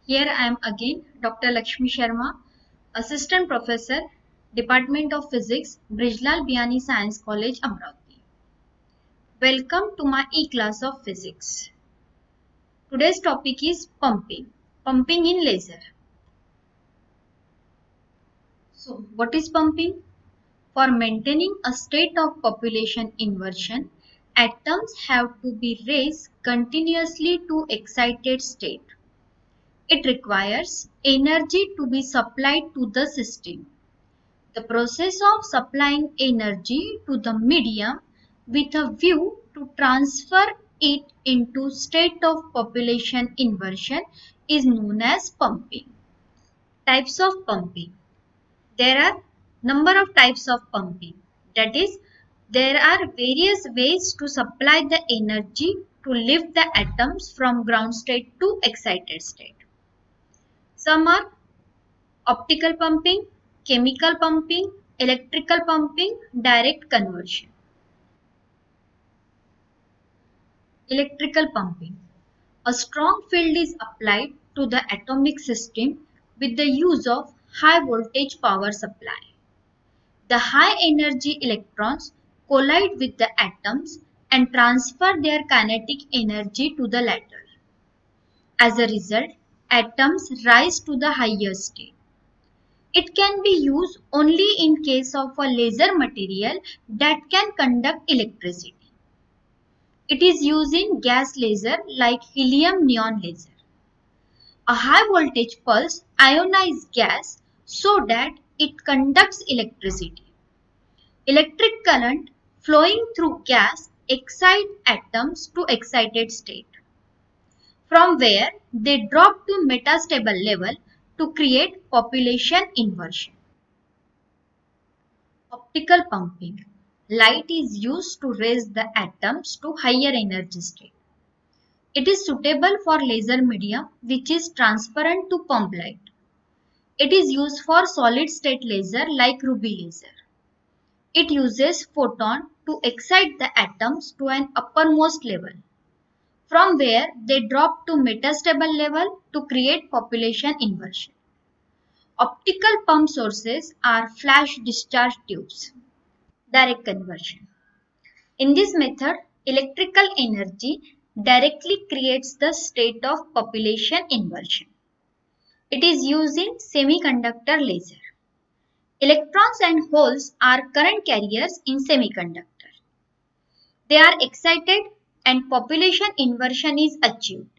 Here I am again, Dr. Lakshmi Sharma, Assistant Professor, Department of Physics, Brijlal Biani Science College, Amravati. Welcome to my e-class of physics. Today's topic is pumping in laser. So, what is pumping? For maintaining a state of population inversion, atoms have to be raised continuously to excited state. It requires energy to be supplied to the system. The process of supplying energy to the medium with a view to transfer it into state of population inversion is known as pumping. Types of pumping. There are number of types of pumping. That is, there are various ways to supply the energy to lift the atoms from ground state to excited state. Some are optical pumping, chemical pumping, electrical pumping, direct conversion. Electrical pumping. A strong field is applied to the atomic system with the use of high voltage power supply. The high energy electrons collide with the atoms and transfer their kinetic energy to the latter. As a result, atoms rise to the higher state. It can be used only in case of a laser material that can conduct electricity. It is used in gas laser like helium neon laser. A high voltage pulse ionizes gas so that it conducts electricity. Electric current flowing through gas excites atoms to excited state, from where they drop to metastable level to create population inversion. Optical pumping. Light is used to raise the atoms to higher energy state. It is suitable for laser medium which is transparent to pump light. It is used for solid state laser like ruby laser. It uses photon to excite the atoms to an uppermost level, from where they drop to metastable level to create population inversion. Optical pump sources are flash discharge tubes. Direct conversion. In this method, electrical energy directly creates the state of population inversion. It is used in semiconductor laser. Electrons and holes are current carriers in semiconductor. They are excited and population inversion is achieved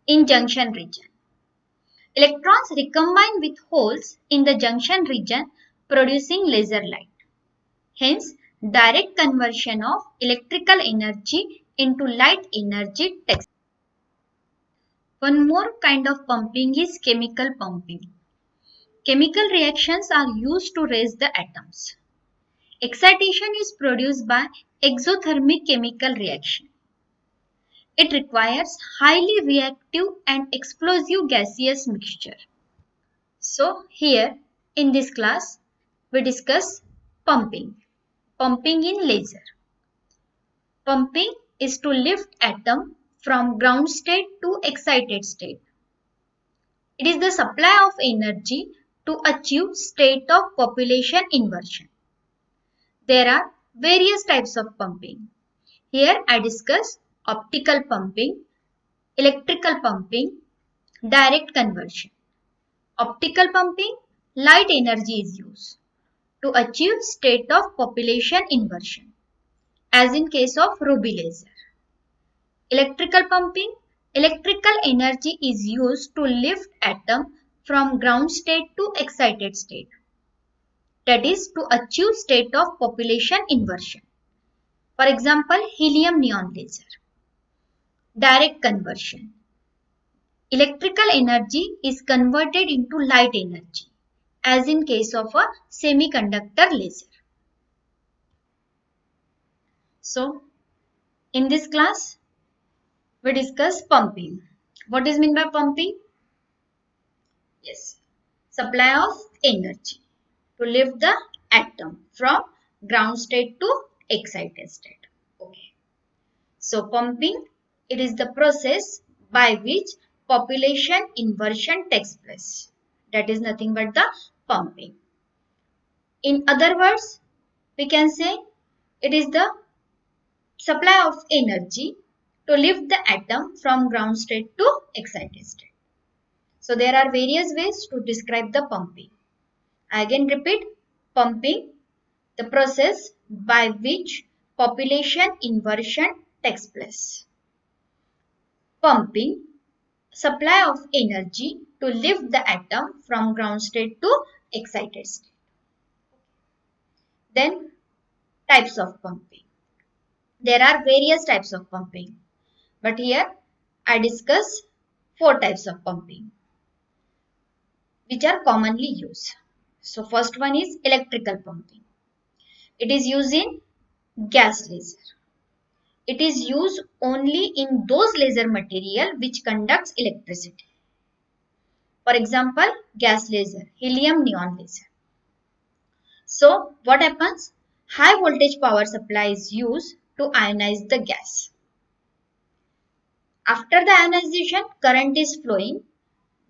in junction region. Electrons recombine with holes in the junction region producing laser light. Hence, direct conversion of electrical energy into light energy takes. One more kind of pumping is chemical pumping. Chemical reactions are used to raise the atoms. Excitation is produced by exothermic chemical reaction. It requires highly reactive and explosive gaseous mixture. So here in this class we discuss pumping in laser. Pumping is to lift atom from ground state to excited state. It is the supply of energy to achieve state of population inversion. There are various types of pumping. Here I discuss optical pumping, electrical pumping, direct conversion. Optical pumping, light energy is used to achieve state of population inversion, as in case of ruby laser. Electrical pumping, electrical energy is used to lift atom from ground state to excited state, that is to achieve state of population inversion. For example, helium neon laser. Direct conversion. Electrical energy is converted into light energy, as in case of a semiconductor laser. So, in this class, we discuss pumping. What is meant by pumping? Yes, supply of energy to lift the atom from ground state to excited state. Okay. So, pumping, it is the process by which population inversion takes place. That is nothing but the pumping. In other words, we can say it is the supply of energy to lift the atom from ground state to excited state. So there are various ways to describe the pumping. I again repeat, pumping, the process by which population inversion takes place. Pumping, supply of energy to lift the atom from ground state to excited state. Then types of pumping. There are various types of pumping, but here I discuss 4 types of pumping which are commonly used. So first one is electrical pumping. It is used in gas laser. It is used only in those laser material which conducts electricity. For example, gas laser, helium neon laser. So what happens? High voltage power supply is used to ionize the gas. After the ionization, current is flowing.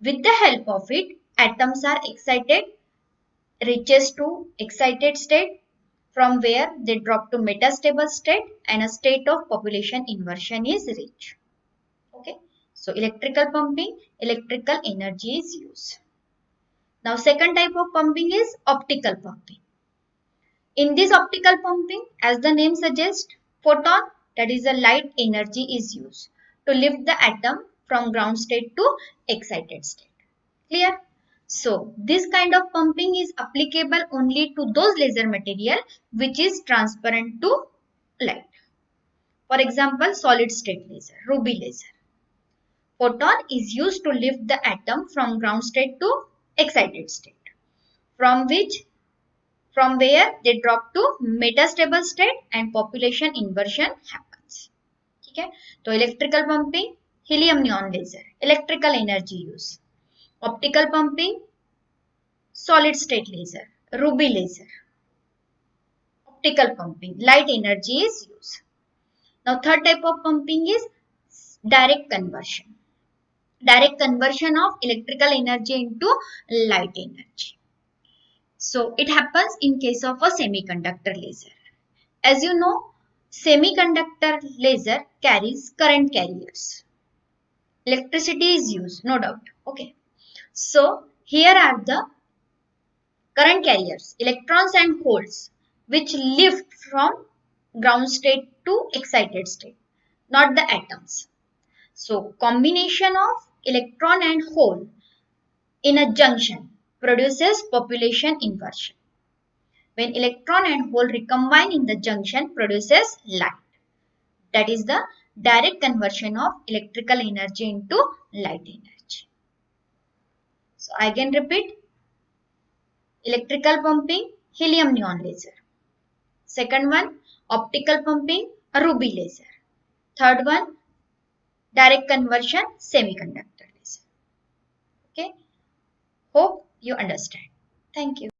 With the help of it, atoms are excited, reaches to excited state, from where they drop to metastable state and a state of population inversion is reached. Okay. So electrical pumping, electrical energy is used. Now second type of pumping is optical pumping. In this optical pumping, as the name suggests, photon, that is a light energy, is used to lift the atom from ground state to excited state. Clear? So this kind of pumping is applicable only to those laser material which is transparent to light. For example, solid state laser, ruby laser. Photon is used to lift the atom from ground state to excited state, from where they drop to metastable state and population inversion happens. Okay? So electrical pumping, helium neon laser, electrical energy use. Optical pumping, solid state laser, ruby laser. Optical pumping, light energy is used. Now third type of pumping is direct conversion. Direct conversion of electrical energy into light energy. So it happens in case of a semiconductor laser. As you know, semiconductor laser carries current carriers. Electricity is used, no doubt. Okay. So here are the current carriers, electrons and holes, which lift from ground state to excited state, not the atoms. So combination of electron and hole in a junction produces population inversion. When electron and hole recombine in the junction produces light. That is the direct conversion of electrical energy into light energy. So I can repeat, electrical pumping, helium neon laser. Second one, optical pumping, ruby laser. Third one, direct conversion, semiconductor laser. Okay. Hope you understand. Thank you.